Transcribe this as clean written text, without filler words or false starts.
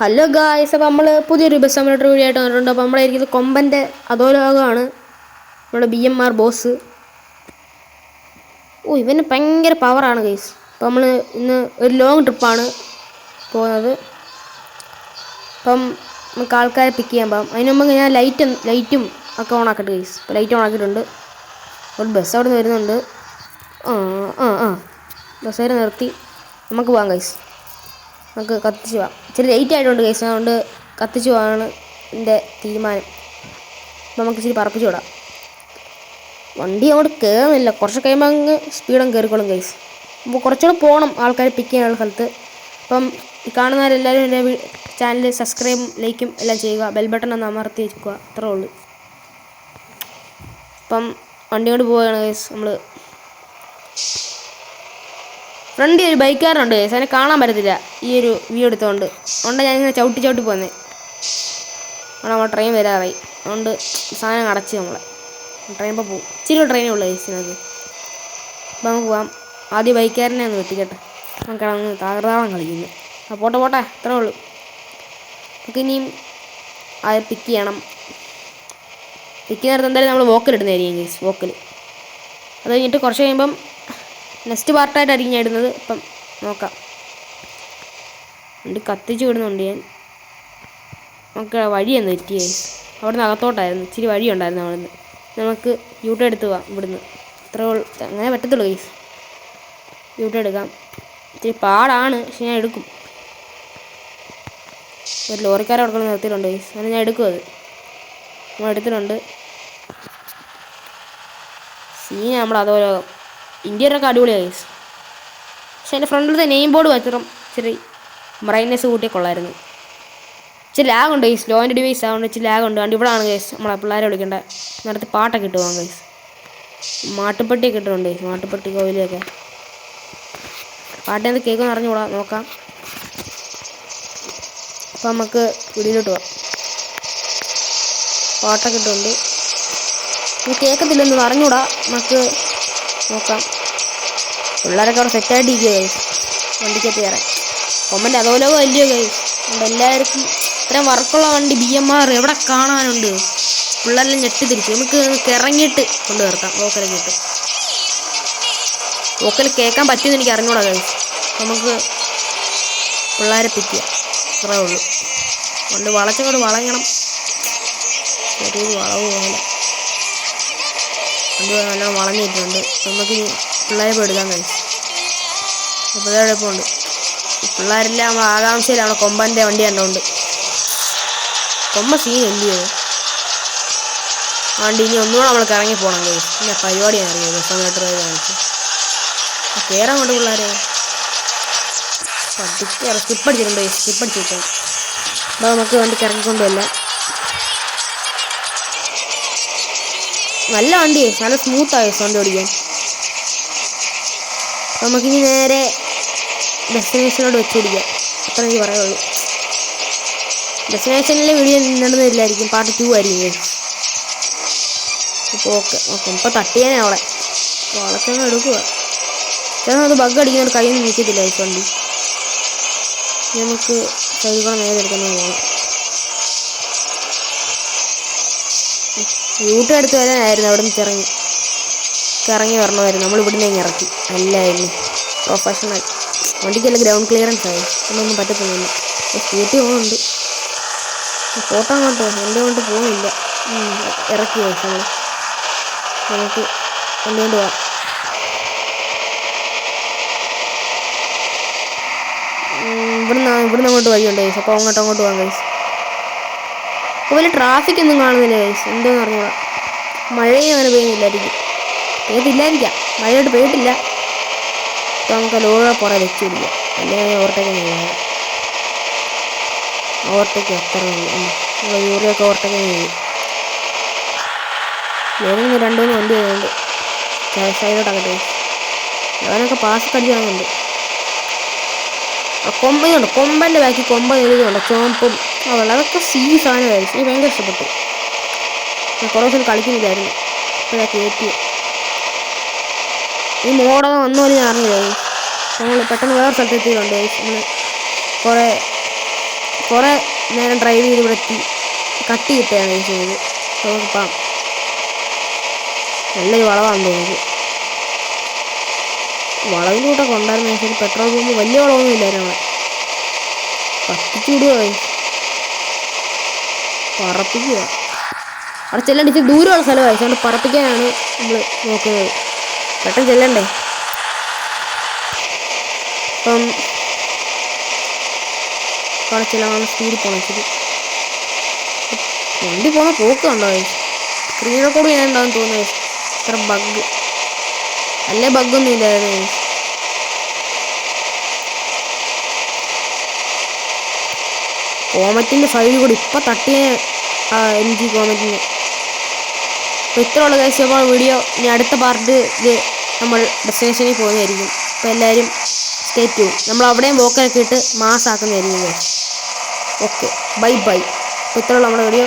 Hello guys, അപ്പോൾ നമ്മൾ പുതിയൊരു ബസ് സിമുലേറ്റർ വീഡിയോ ആയിട്ട് വന്നിട്ടുണ്ട്. അപ്പോൾ നമ്മളായിരിക്കുന്നത് കൊമ്പൻ്റെ അധോലോകമാണ് നമ്മുടെ BMR ബോസ്. ഇവന് ഭയങ്കര പവറാണ് ഗൈസ്. അപ്പോൾ നമ്മൾ ഇന്ന് ഒരു ലോങ് ട്രിപ്പാണ് പോകുന്നത്. അപ്പം നമുക്ക് ആൾക്കാരെ പിക്ക് ചെയ്യാൻ പോകാം. അതിന് മുമ്പ് ഞാൻ ലൈറ്റും ഒക്കെ ഓൺ ആക്കട്ടെ ഗൈസ്. ഇപ്പോൾ ലൈറ്റ് ഓൺ ആക്കിയിട്ടുണ്ട്. ഒരു ബസ് അവിടെ നിന്ന് വരുന്നുണ്ട്. ബസ്സുകാരെ നിർത്തി നമുക്ക് പോകാം ഗൈസ്. നമുക്ക് കത്തിച്ച് പോവാം. ഇച്ചിരി ലേറ്റ് ആയിട്ടുണ്ട് കേസ്, അതുകൊണ്ട് കത്തിച്ച് പോകാനാണ് എൻ്റെ തീരുമാനം. അപ്പോൾ നമുക്ക് ഇച്ചിരി പറപ്പിച്ച് വിടാം. വണ്ടി അങ്ങോട്ട് കയറുന്നില്ല, കുറച്ച് കഴിയുമ്പോൾ അങ്ങ് സ്പീഡും കയറിക്കോളും കേസ്. അപ്പോൾ കുറച്ചുകൂടെ പോകണം ആൾക്കാരെ പിക്ക് ചെയ്യാനുള്ള സ്ഥലത്ത്. അപ്പം ഈ കാണുന്നവരെല്ലാവരും എൻ്റെ ചാനൽ സബ്സ്ക്രൈബും ലൈക്കും എല്ലാം ചെയ്യുക. ബെൽ ബട്ടൺ ഒന്ന് അമർത്തി വെക്കുക, അത്രേ ഉള്ളൂ. അപ്പം വണ്ടി കൊണ്ട് പോവുകയാണ് കേസ്. നമ്മൾ ഫ്രണ്ടിൽ ഒരു ബൈക്കാരനുണ്ട് കേസ്, അതിനെ കാണാൻ പറ്റത്തില്ല ഈ ഒരു വ്യൂ എടുത്തുകൊണ്ട്. അതുകൊണ്ട് ഞാനിങ്ങനെ ചവിട്ടി പോന്നേ. അവിടെ നമ്മൾ ട്രെയിൻ വരാറായി, അതുകൊണ്ട് സാധനം അടച്ച് നമ്മളെ ട്രെയിൻ ഇപ്പോൾ പോകും. ഇച്ചിരി ട്രെയിനേ ഉള്ളൂ കേസിനത്. അപ്പോൾ നമുക്ക് പോകാം. ആദ്യം ബൈക്കാരനെ ഒന്ന് വെട്ടിക്കട്ടെ. നമുക്ക് അങ്ങ് താകൃതാളം കളിക്കുന്നു. പോട്ടെ അത്രേ ഉള്ളൂ. നമുക്ക് ഇനിയും അത് പിക്ക് ചെയ്യണം. പിക്ക് ചെയ്യുന്നിടത്ത് എന്തായാലും നമ്മൾ വോക്കൽ ഇടുന്നതായിരിക്കും കേസ്, വോക്കൽ. അത് കഴിഞ്ഞിട്ട് കുറച്ച് കഴിയുമ്പം നെക്സ്റ്റ് പാർട്ടായിട്ടായിരിക്കും ഞാൻ ഇടുന്നത്. ഇപ്പം നോക്കാം. വണ്ടി കത്തിച്ച് വിടുന്നുണ്ട് ഞാൻ. നമുക്ക് വഴിയൊന്ന് തെറ്റിയേ. അവിടെ നിന്ന് അകത്തോട്ടായിരുന്നു, ഇച്ചിരി വഴി ഉണ്ടായിരുന്നു. അവിടെ നിന്ന് നമുക്ക് യൂട്ടേൺ എടുത്ത് പോവാം ഇവിടുന്ന്. ഇത്ര അങ്ങനെ പറ്റത്തുള്ളൂ ഗൈസ്. യൂട്ടേൺ എടുക്കാം. ഇച്ചിരി പാടാണ്, പക്ഷെ ഞാൻ എടുക്കും. ഒരു ലോറിക്കാരെ അവിടെ നിർത്തിയിട്ടുണ്ട് ഗൈസ്, അങ്ങനെ ഞാൻ എടുക്കും. അത് നമ്മൾ എടുത്തിട്ടുണ്ട്. സീൻ നമ്മൾ അധോലോകം. ഇന്ത്യയിലൊക്കെ അടിപൊളിയായി ഗൈസ്. പക്ഷെ എൻ്റെ ഫ്രണ്ടിലത്തെ നെയിം ബോർഡ് വെച്ചിട്ടും ഇച്ചിരി ബ്രൈറ്റ്നെസ് കൂട്ടിയെ കൊള്ളായിരുന്നു. ഇച്ചിരി ലാഗുണ്ട് ഗൈസ്, ലോ ആൻഡ് ഡിവൈസ് ആവുകൊണ്ട് ഇച്ചിരി ലാഗുണ്ട്. അതുകൊണ്ട് ഇവിടെയാണ് ഗൈസ് നമ്മളെ പിള്ളേരെ വിളിക്കേണ്ട. നേരത്തെ പാട്ടൊക്കെ ഇട്ട് പോകാം ഗൈസ്. മാട്ടുപ്പെട്ടിയൊക്കെ ഇട്ടിട്ടുണ്ട് ഗൈസ്, മാട്ടുപ്പെട്ടി കോവിലൊക്കെ. പാട്ടിനകത്ത് കേൾക്കുമെന്ന് അറിഞ്ഞുകൂടാ, നോക്കാം. അപ്പം നമുക്ക് വീടിലോട്ട് പോവാം. പാട്ടൊക്കെ ഇട്ടുണ്ട്. ഇനി കേൾക്കത്തില്ലെന്ന് അറിഞ്ഞുകൂടാ, നമുക്ക് നോക്കാം. പിള്ളേരൊക്കെ അവിടെ സെറ്റായിട്ടിരിക്കുക ഗൈസ്, വണ്ടിക്കകത്ത് കയറാൻ. കൊമ്പൻ്റെ അധോലോകം അല്ലയോ ഗൈസ്. അതുകൊണ്ട് എല്ലാവർക്കും ഇത്രയും വർക്കുള്ള വണ്ടി BMR എവിടെ കാണാനുണ്ട്. പിള്ളേരെല്ലാം ഞെട്ടിത്തിരിച്ചു. നമുക്ക് ഇറങ്ങിയിട്ട് കൊണ്ട് നിർത്താം. വോക്കലൊക്കെ ഇട്ട് വോക്കൽ കേൾക്കാൻ പറ്റുമെന്ന് എനിക്ക് അറിഞ്ഞൂടാ ഗൈസ്. നമുക്ക് പിള്ളേരെ പിക്ക് ചെയ്യാം, അത്രേ ഉള്ളൂ. അതുകൊണ്ട് വളച്ചങ്ങോട്ട് വളയണം. ചെറിയൊരു വളവ് പോലെ വണ്ടി നല്ലോണം വളഞ്ഞിട്ടുണ്ട്. നമുക്ക് പിള്ളേരെ പോയി എടുക്കാൻ കഴിച്ചു. പിള്ളേരെ ഇപ്പോൾ ഉണ്ട്. പിള്ളേരെല്ലാം നമ്മൾ ആകാംക്ഷയിൽ നമ്മളെ കൊമ്പൻ്റെ വണ്ടി കണ്ടുകൊണ്ട്. കൊമ്പ സീൻ ഇല്ലയോ വണ്ടി. ഇനി ഒന്നുകൂടെ നമ്മൾക്ക് ഇറങ്ങി പോകണം കഴിച്ചു. പിന്നെ പരിപാടിയാണ് അറിയാം. ബസ് സിമുലേറ്റർ കാണിച്ച് കയറാൻ കൊണ്ട് പിള്ളേരെ പതുക്കെ സ്കിപ്പടിച്ചിട്ടുണ്ട്. സ്കിപ്പടിച്ചിട്ട് അപ്പോൾ നമുക്ക് വണ്ടിക്ക് ഇറങ്ങിക്കൊണ്ടുമല്ല. നല്ല വണ്ടിയേ, നല്ല സ്മൂത്തായി വണ്ടി ഓടിക്കാൻ. അപ്പോൾ നമുക്കിനി നേരെ ഡെസ്റ്റിനേഷനോട് വെച്ച് പിടിക്കാം, അത്ര എനിക്ക് പറയുള്ളൂ. ഡെസ്റ്റിനേഷനിലെ വീഡിയോ നിന്നില്ലായിരിക്കും, പാർട്ട് 2 ആയിരിക്കും. അപ്പോൾ ഓക്കെ ഇപ്പോൾ തട്ടിയാനേ അവളെ വളച്ചൊന്നും എടുക്കുക. ചിലപ്പോൾ അത് ബഗ് അടിക്കുന്നവർ കയ്യിൽ നിന്ന് നിൽക്കത്തില്ല വണ്ടി. നമുക്ക് സൈഡിൽ നേരെ എടുക്കാൻ പോകണം. യൂട്ടേൺ എടുത്ത് വരാനായിരുന്നു. അവിടെ നിന്ന് ഇറങ്ങി വരണമായിരുന്നു. നമ്മൾ ഇവിടുന്ന് ഇറക്കി. അല്ലായിരുന്നു പ്രൊഫഷണൽ വണ്ടിക്കല്ല, ഗ്രൗണ്ട് ക്ലിയറൻസ് ആയി. ഒന്നും പറ്റത്തൊന്നുമില്ല. സ്കൂട്ടി പോകുന്നുണ്ട്. ഫോട്ടോ അങ്ങോട്ടോ വണ്ടി കൊണ്ട് പോകുന്നില്ല. ഇറക്കി വയസ്സ് നമ്മൾ. നമുക്ക് വണ്ടി കൊണ്ട് പോവാം. ഇവിടുന്ന് അങ്ങോട്ട് വഴിയുണ്ട് ഗൈസ്. അപ്പോൾ അങ്ങോട്ട് പോകാം ഗൈസ്. അപ്പോൾ വലിയ ട്രാഫിക് ഒന്നും കാണുന്നില്ല ഗൈസ്, എന്തോന്ന് അറിഞ്ഞൂടാ. മഴയും അങ്ങനെ പെയ്യുന്നില്ലായിരിക്കും. മഴയായിട്ട് പെയ്തിട്ടില്ല. അപ്പോൾ നമുക്ക് ലോറിയുടെ പുറകെ വെച്ച് പിടിക്കാം. അല്ലെങ്കിൽ ഓവർടേക്ക് എത്ര യൂറിയൊക്കെ ഓവർടേക്ക് ചെയ്യും. ലോറിൽ നിന്ന് 2-3 വണ്ടി ആയതുകൊണ്ട് സൈഡോട്ടാകട്ടെ. അവനൊക്കെ പാസ് അടിച്ചാകുന്നുണ്ട്. കൊമ്പനുണ്ട്, കൊമ്പൻ്റെ ബാക്കി കൊമ്പ എഴുതുന്നുണ്ട്, ചുവപ്പും അതൊക്കെ സാധനമായിരുന്നു. എനിക്ക് ഭയങ്കര ഇഷ്ടപ്പെട്ടു. കുറേ ദിവസം കളിക്കുന്നില്ലായിരുന്നു, ഇപ്പോഴാണ് കയറ്റി. ഈ മോഡൊക്കെ വന്നുപോലെ ഞാൻ അറിഞ്ഞില്ല. നമ്മൾ പെട്ടെന്ന് വേറെ സ്ഥലത്ത് എത്തിയിട്ടുണ്ട്. നമ്മൾ കുറേ കുറേ നേരം ഡ്രൈവ് ചെയ്ത് ഇവിടെ എത്തി കട്ട് കിട്ടുകയാണ് ചെയ്തത്. നമുക്കിപ്പം നല്ലൊരു വളവാണെന്ന് തോന്നുന്നത്. വളവിലൂട്ടൊക്കെ ഉണ്ടായിരുന്ന ശരി പെട്രോൾ പമ്പ് വലിയ വളവൊന്നും ഇല്ലായിരുന്നു അവിടെ. കത്തിച്ചു വിടുക പറപ്പിക്കുക. അവിടെ ചെല്ലണ്ട ഇച്ചിരി ദൂരമുള്ള സ്ഥലമായി. അതുകൊണ്ട് പറപ്പിക്കാനാണ് നമ്മൾ നോക്കുന്നത്. പെട്ടെന്ന് ചെല്ലണ്ടേ. അപ്പം അവിടെ ചെല്ലാൻ സ്പീഡിൽ പോകണം. ഇച്ചിരി വണ്ടി പോകുന്ന പോക്ക് കണ്ടോ? സ്ക്രീൻ റെക്കോർഡ് ചെയ്യാനുണ്ടാവും തോന്നുന്നത്. ഇത്ര ബഗ് അല്ലേ ബഗ്ഗൊന്നും ഇല്ലായിരുന്നു. കോമറ്റിൻ്റെ സൈഡിൽ കൂടി ഇപ്പം തട്ടിയ MG കോമറ്റിന്. അപ്പോൾ ഇത്രയുള്ള കാഴ്ച. അപ്പോൾ വീഡിയോ ഇനി അടുത്ത പാർട്ട് നമ്മൾ ഡെസ്റ്റിനേഷനിൽ പോകുന്നതായിരിക്കും. അപ്പോൾ എല്ലാവരും സ്റ്റേ ട്യൂൺ. നമ്മൾ അവിടെയും വോക്കലൊക്കെ ഇട്ട് മാസ്സാക്കുന്നതായിരിക്കും. Okay bye. അപ്പോൾ ഇത്രയുള്ള നമ്മുടെ വീഡിയോ.